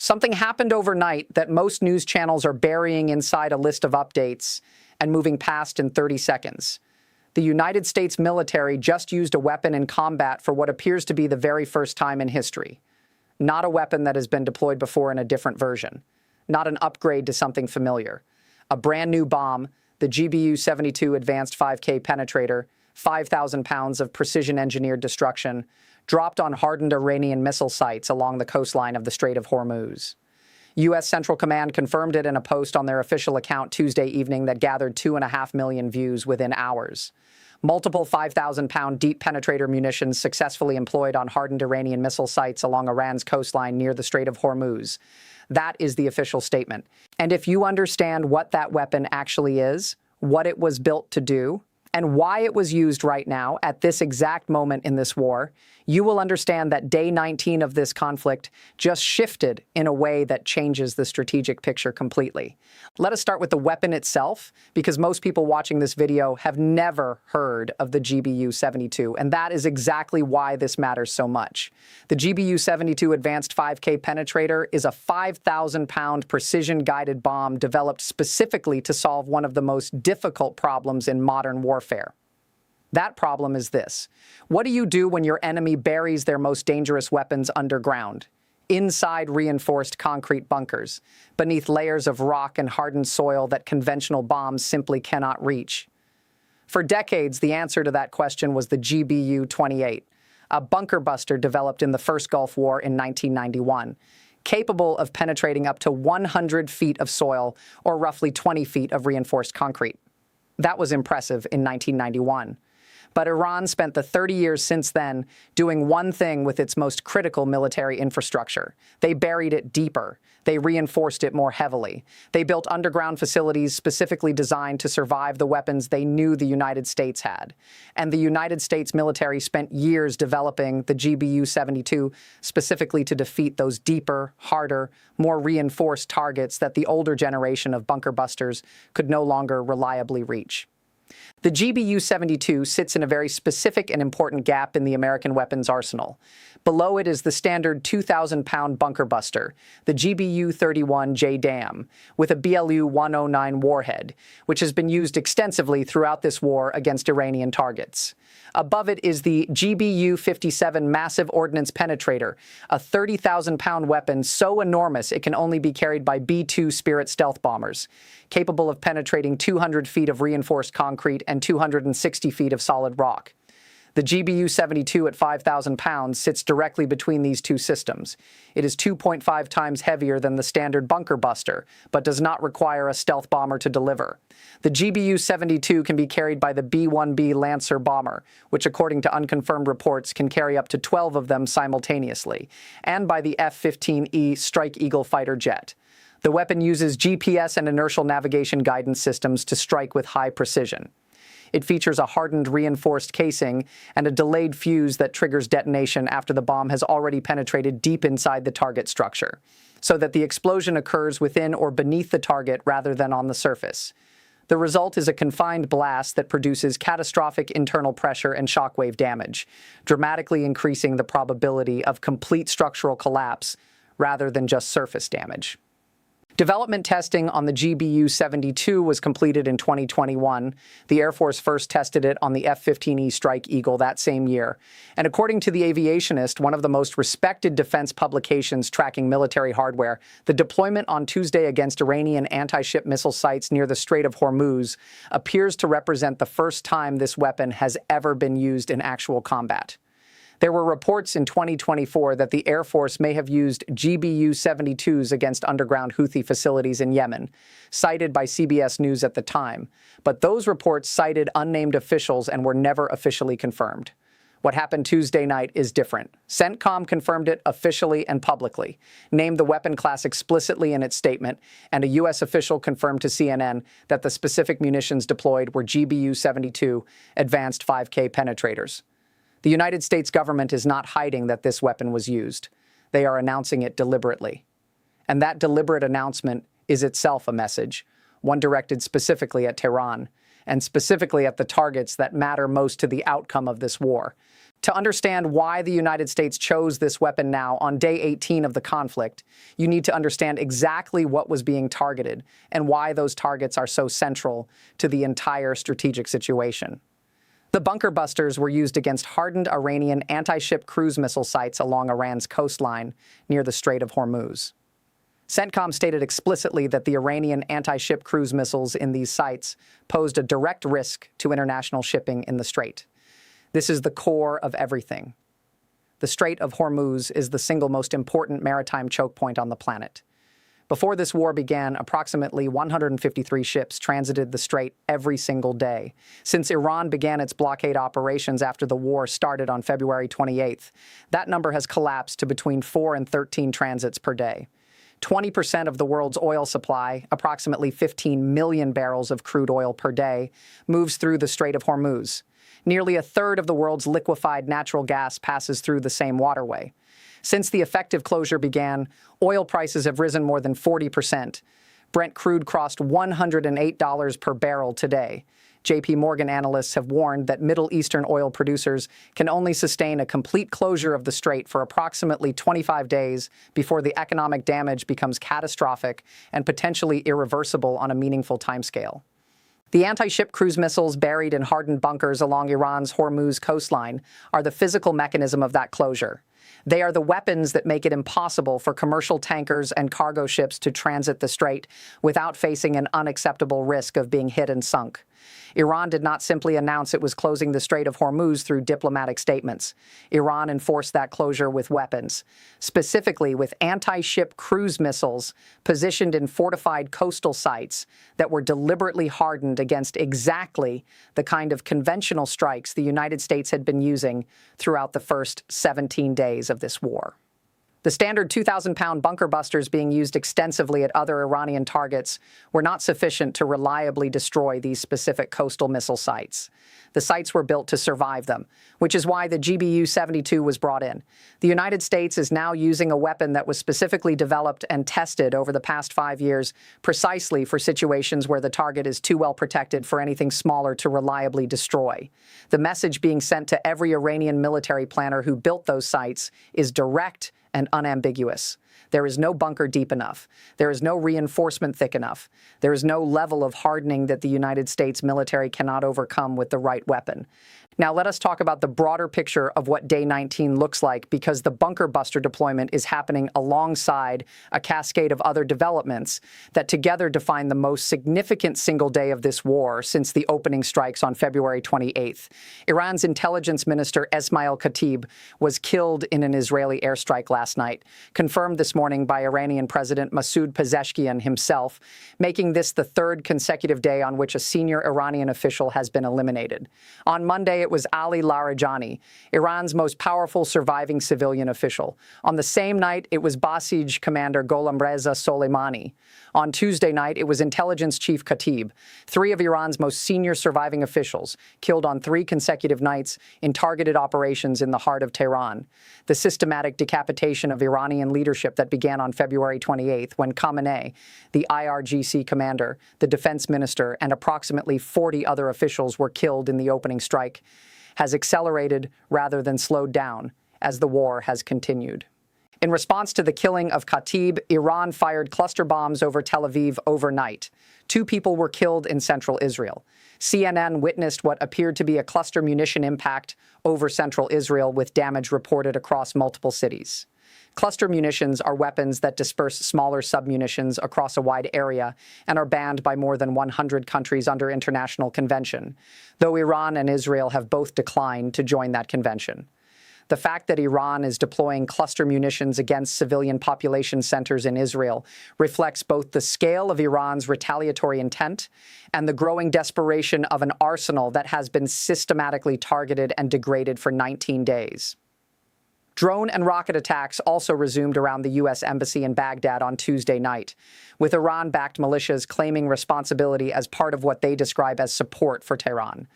Something happened overnight that most news channels are burying inside a list of updates and moving past in 30 seconds. The United States military just used a weapon in combat for what appears to be the very first time in history. Not a weapon that has been deployed before in a different version. Not an upgrade to something familiar. A brand new bomb, the GBU-72 Advanced 5K Penetrator, 5,000 pounds of precision-engineered destruction, dropped on hardened Iranian missile sites along the coastline of the Strait of Hormuz. U.S. Central Command confirmed it in a post on their official account Tuesday evening that gathered 2.5 million views within hours. Multiple 5,000-pound deep penetrator munitions successfully employed on hardened Iranian missile sites along Iran's coastline near the Strait of Hormuz. That is the official statement. And if you understand what that weapon actually is, what it was built to do, and why it was used right now at this exact moment in this war, you will understand that day 19 of this conflict just shifted in a way that changes the strategic picture completely. Let us start with the weapon itself, because most people watching this video have never heard of the GBU-72, and that is exactly why this matters so much. The GBU-72 Advanced 5K Penetrator is a 5,000-pound precision-guided bomb developed specifically to solve one of the most difficult problems in modern warfare. That problem is this. What do you do when your enemy buries their most dangerous weapons underground, inside reinforced concrete bunkers, beneath layers of rock and hardened soil that conventional bombs simply cannot reach? For decades, the answer to that question was the GBU-28, a bunker buster developed in the First Gulf War in 1991, capable of penetrating up to 100 feet of soil or roughly 20 feet of reinforced concrete. That was impressive in 1991. But Iran spent the 30 years since then doing one thing with its most critical military infrastructure. They buried it deeper. They reinforced it more heavily. They built underground facilities specifically designed to survive the weapons they knew the United States had. And the United States military spent years developing the GBU-72 specifically to defeat those deeper, harder, more reinforced targets that the older generation of bunker busters could no longer reliably reach. The GBU-72 sits in a very specific and important gap in the American weapons arsenal. Below it is the standard 2,000-pound bunker buster, the GBU-31 JDAM, with a BLU-109 warhead, which has been used extensively throughout this war against Iranian targets. Above it is the GBU-57 Massive Ordnance Penetrator, a 30,000-pound weapon so enormous it can only be carried by B-2 Spirit stealth bombers, capable of penetrating 200 feet of reinforced concrete and 260 feet of solid rock. The GBU-72 at 5,000 pounds sits directly between these two systems. It is 2.5 times heavier than the standard bunker buster, but does not require a stealth bomber to deliver. The GBU-72 can be carried by the B-1B Lancer bomber, which according to unconfirmed reports can carry up to 12 of them simultaneously, and by the F-15E Strike Eagle fighter jet. The weapon uses GPS and inertial navigation guidance systems to strike with high precision. It features a hardened reinforced casing and a delayed fuse that triggers detonation after the bomb has already penetrated deep inside the target structure, so that the explosion occurs within or beneath the target rather than on the surface. The result is a confined blast that produces catastrophic internal pressure and shockwave damage, dramatically increasing the probability of complete structural collapse rather than just surface damage. Development testing on the GBU-72 was completed in 2021. The Air Force first tested it on the F-15E Strike Eagle that same year. And according to The Aviationist, one of the most respected defense publications tracking military hardware, the deployment on Tuesday against Iranian anti-ship missile sites near the Strait of Hormuz appears to represent the first time this weapon has ever been used in actual combat. There were reports in 2024 that the Air Force may have used GBU-72s against underground Houthi facilities in Yemen, cited by CBS News at the time. But those reports cited unnamed officials and were never officially confirmed. What happened Tuesday night is different. CENTCOM confirmed it officially and publicly, named the weapon class explicitly in its statement, and a U.S. official confirmed to CNN that the specific munitions deployed were GBU-72 Advanced 5K Penetrators. The United States government is not hiding that this weapon was used. They are announcing it deliberately. And that deliberate announcement is itself a message, one directed specifically at Tehran, and specifically at the targets that matter most to the outcome of this war. To understand why the United States chose this weapon now on day 18 of the conflict, you need to understand exactly what was being targeted and why those targets are so central to the entire strategic situation. The bunker busters were used against hardened Iranian anti-ship cruise missile sites along Iran's coastline near the Strait of Hormuz. CENTCOM stated explicitly that the Iranian anti-ship cruise missiles in these sites posed a direct risk to international shipping in the strait. This is the core of everything. The Strait of Hormuz is the single most important maritime choke point on the planet. Before this war began, approximately 153 ships transited the strait every single day. Since Iran began its blockade operations after the war started on February 28th, that number has collapsed to between 4 and 13 transits per day. 20% of the world's oil supply, approximately 15 million barrels of crude oil per day, moves through the Strait of Hormuz. Nearly a third of the world's liquefied natural gas passes through the same waterway. Since the effective closure began, oil prices have risen more than 40%. Brent crude crossed $108 per barrel today. JP Morgan analysts have warned that Middle Eastern oil producers can only sustain a complete closure of the strait for approximately 25 days before the economic damage becomes catastrophic and potentially irreversible on a meaningful timescale. The anti-ship cruise missiles buried in hardened bunkers along Iran's Hormuz coastline are the physical mechanism of that closure. They are the weapons that make it impossible for commercial tankers and cargo ships to transit the strait without facing an unacceptable risk of being hit and sunk. Iran did not simply announce it was closing the Strait of Hormuz through diplomatic statements. Iran enforced that closure with weapons, specifically with anti-ship cruise missiles positioned in fortified coastal sites that were deliberately hardened against exactly the kind of conventional strikes the United States had been using throughout the first 17 days of this war. The standard 2,000-pound bunker busters being used extensively at other Iranian targets were not sufficient to reliably destroy these specific coastal missile sites. The sites were built to survive them, which is why the GBU-72 was brought in. The United States is now using a weapon that was specifically developed and tested over the past 5 years precisely for situations where the target is too well protected for anything smaller to reliably destroy. The message being sent to every Iranian military planner who built those sites is direct and unambiguous. There is no bunker deep enough. There is no reinforcement thick enough. There is no level of hardening that the United States military cannot overcome with the right weapon. Now let us talk about the broader picture of what Day 19 looks like, because the bunker buster deployment is happening alongside a cascade of other developments that together define the most significant single day of this war since the opening strikes on February 28th. Iran's intelligence minister Esmail Khatib was killed in an Israeli airstrike last night, confirmed this morning by Iranian President Masoud Pezeshkian himself, making this the third consecutive day on which a senior Iranian official has been eliminated. On Monday, it was Ali Larijani, Iran's most powerful surviving civilian official. On the same night, it was Basij commander Gholamreza Soleimani. On Tuesday night, it was intelligence chief Khatib, 3 of Iran's most senior surviving officials, killed on 3 consecutive nights in targeted operations in the heart of Tehran. The systematic decapitation of Iranian leadership that began on February 28th when Khamenei, the IRGC commander, the defense minister, and approximately 40 other officials were killed in the opening strike, has accelerated rather than slowed down as the war has continued. In response to the killing of Khatib, Iran fired cluster bombs over Tel Aviv overnight. 2 people were killed in central Israel. CNN witnessed what appeared to be a cluster munition impact over central Israel, with damage reported across multiple cities. Cluster munitions are weapons that disperse smaller submunitions across a wide area and are banned by more than 100 countries under international convention, though Iran and Israel have both declined to join that convention. The fact that Iran is deploying cluster munitions against civilian population centers in Israel reflects both the scale of Iran's retaliatory intent and the growing desperation of an arsenal that has been systematically targeted and degraded for 19 days. Drone and rocket attacks also resumed around the U.S. Embassy in Baghdad on Tuesday night, with Iran-backed militias claiming responsibility as part of what they describe as support for Tehran.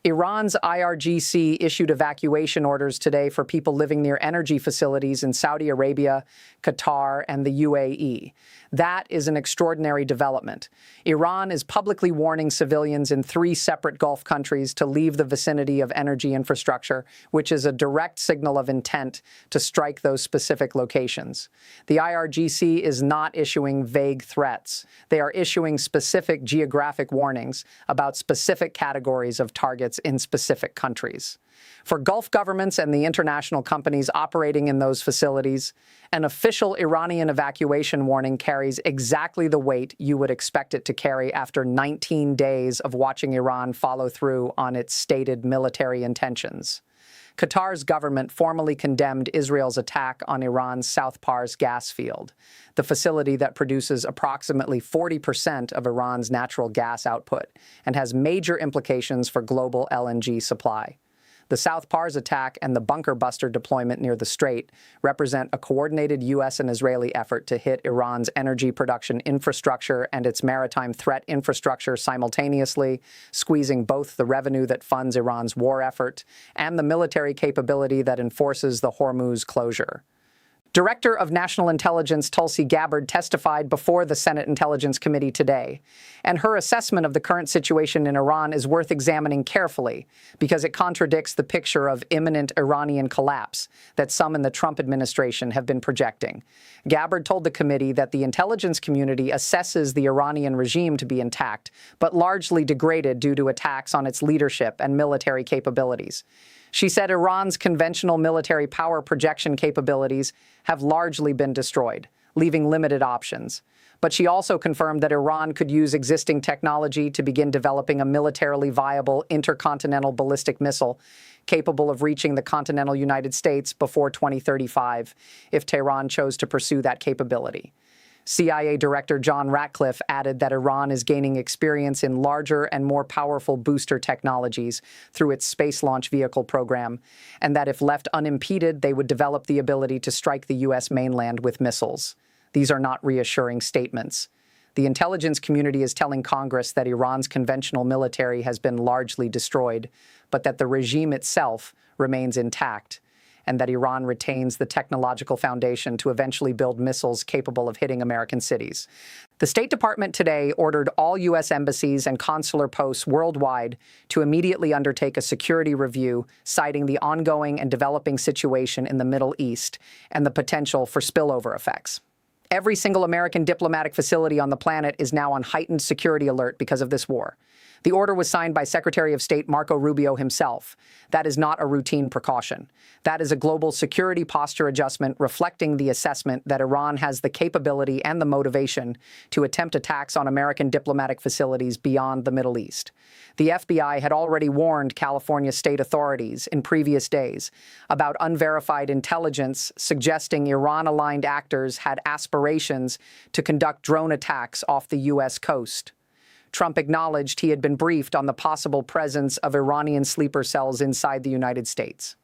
Iran's IRGC issued evacuation orders today for people living near energy facilities in Saudi Arabia, Qatar, and the UAE. That is an extraordinary development. Iran is publicly warning civilians in 3 separate Gulf countries to leave the vicinity of energy infrastructure, which is a direct signal of intent to strike those specific locations. The IRGC is not issuing vague threats. They are issuing specific geographic warnings about specific categories of targets in specific countries. For Gulf governments and the international companies operating in those facilities, an official Iranian evacuation warning carries exactly the weight you would expect it to carry after 19 days of watching Iran follow through on its stated military intentions. Qatar's government formally condemned Israel's attack on Iran's South Pars gas field, the facility that produces approximately 40% of Iran's natural gas output and has major implications for global LNG supply. The South Pars attack and the bunker buster deployment near the Strait represent a coordinated U.S. and Israeli effort to hit Iran's energy production infrastructure and its maritime threat infrastructure simultaneously, squeezing both the revenue that funds Iran's war effort and the military capability that enforces the Hormuz closure. Director of National Intelligence Tulsi Gabbard testified before the Senate Intelligence Committee today, and her assessment of the current situation in Iran is worth examining carefully because it contradicts the picture of imminent Iranian collapse that some in the Trump administration have been projecting. Gabbard told the committee that the intelligence community assesses the Iranian regime to be intact, but largely degraded due to attacks on its leadership and military capabilities. She said Iran's conventional military power projection capabilities have largely been destroyed, leaving limited options. But she also confirmed that Iran could use existing technology to begin developing a militarily viable intercontinental ballistic missile capable of reaching the continental United States before 2035 if Tehran chose to pursue that capability. CIA Director John Ratcliffe added that Iran is gaining experience in larger and more powerful booster technologies through its Space Launch Vehicle program, and that if left unimpeded, they would develop the ability to strike the U.S. mainland with missiles. These are not reassuring statements. The intelligence community is telling Congress that Iran's conventional military has been largely destroyed, but that the regime itself remains intact, and that Iran retains the technological foundation to eventually build missiles capable of hitting American cities. The State Department today ordered all U.S. embassies and consular posts worldwide to immediately undertake a security review, citing the ongoing and developing situation in the Middle East and the potential for spillover effects. Every single American diplomatic facility on the planet is now on heightened security alert because of this war. The order was signed by Secretary of State Marco Rubio himself. That is not a routine precaution. That is a global security posture adjustment reflecting the assessment that Iran has the capability and the motivation to attempt attacks on American diplomatic facilities beyond the Middle East. The FBI had already warned California state authorities in previous days about unverified intelligence suggesting Iran-aligned actors had aspirations to conduct drone attacks off the U.S. coast. Trump acknowledged he had been briefed on the possible presence of Iranian sleeper cells inside the United States.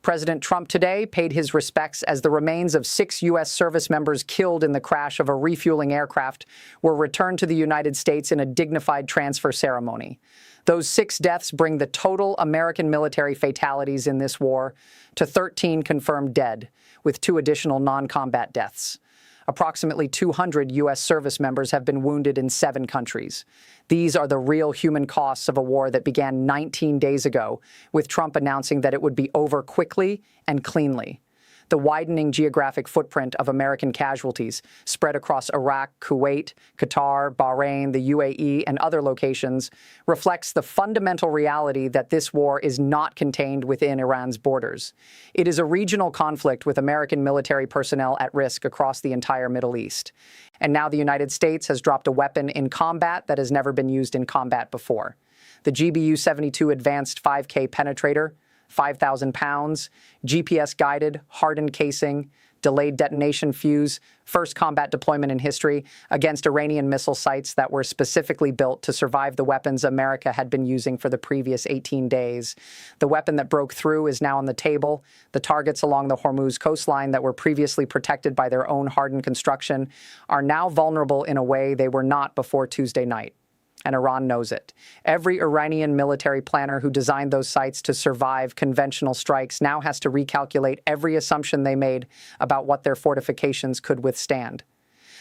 President Trump today paid his respects as the remains of 6 U.S. service members killed in the crash of a refueling aircraft were returned to the United States in a dignified transfer ceremony. Those 6 deaths bring the total American military fatalities in this war to 13 confirmed dead, with 2 additional non-combat deaths. Approximately 200 U.S. service members have been wounded in 7 countries. These are the real human costs of a war that began 19 days ago, with Trump announcing that it would be over quickly and cleanly. The widening geographic footprint of American casualties spread across Iraq, Kuwait, Qatar, Bahrain, the UAE, and other locations reflects the fundamental reality that this war is not contained within Iran's borders. It is a regional conflict with American military personnel at risk across the entire Middle East. And now the United States has dropped a weapon in combat that has never been used in combat before. The GBU-72 Advanced 5K Penetrator, 5,000 pounds, GPS-guided, hardened casing, delayed detonation fuse, first combat deployment in history against Iranian missile sites that were specifically built to survive the weapons America had been using for the previous 18 days. The weapon that broke through is now on the table. The targets along the Hormuz coastline that were previously protected by their own hardened construction are now vulnerable in a way they were not before Tuesday night. and Iran knows it. Every Iranian military planner who designed those sites to survive conventional strikes now has to recalculate every assumption they made about what their fortifications could withstand.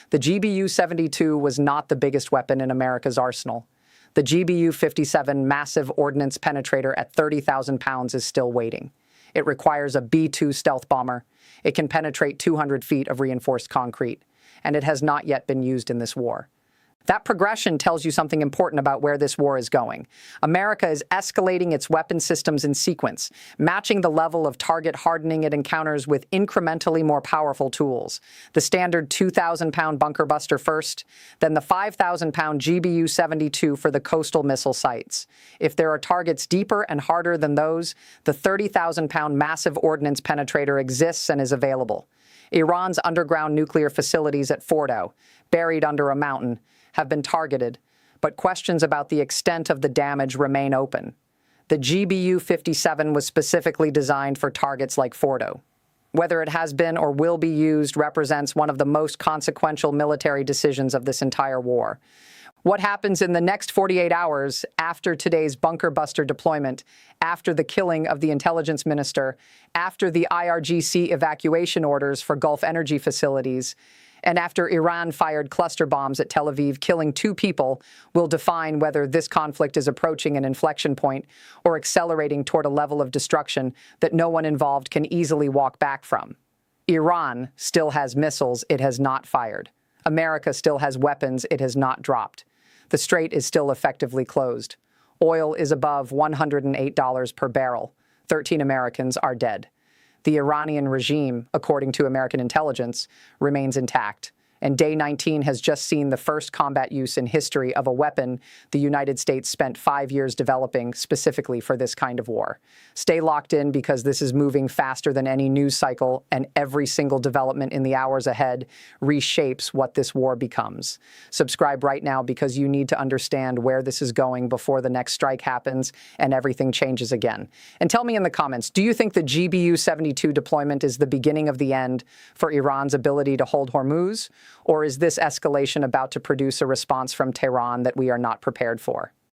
The GBU-72 was not the biggest weapon in America's arsenal. The GBU-57 massive ordnance penetrator at 30,000 pounds is still waiting. It requires a B-2 stealth bomber. It can penetrate 200 feet of reinforced concrete, and it has not yet been used in this war. That progression tells you something important about where this war is going. America is escalating its weapon systems in sequence, matching the level of target hardening it encounters with incrementally more powerful tools. The standard 2,000-pound bunker buster first, then the 5,000-pound GBU-72 for the coastal missile sites. If there are targets deeper and harder than those, the 30,000-pound massive ordnance penetrator exists and is available. Iran's underground nuclear facilities at Fordo, buried under a mountain, have been targeted, but questions about the extent of the damage remain open. The GBU-57 was specifically designed for targets like Fordo. Whether it has been or will be used represents one of the most consequential military decisions of this entire war. What happens in the next 48 hours after today's bunker buster deployment, after the killing of the intelligence minister, after the IRGC evacuation orders for Gulf energy facilities, and after Iran fired cluster bombs at Tel Aviv, killing 2 people, will define whether this conflict is approaching an inflection point or accelerating toward a level of destruction that no one involved can easily walk back from. Iran still has missiles it has not fired. America still has weapons it has not dropped. The strait is still effectively closed. Oil is above $108 per barrel. 13 Americans are dead. The Iranian regime, according to American intelligence, remains intact, and Day 19 has just seen the first combat use in history of a weapon the United States spent 5 years developing specifically for this kind of war. Stay locked in because this is moving faster than any news cycle, and every single development in the hours ahead reshapes what this war becomes. Subscribe right now because you need to understand where this is going before the next strike happens and everything changes again. And tell me in the comments, do you think the GBU-72 deployment is the beginning of the end for Iran's ability to hold Hormuz? Or is this escalation about to produce a response from Tehran that we are not prepared for?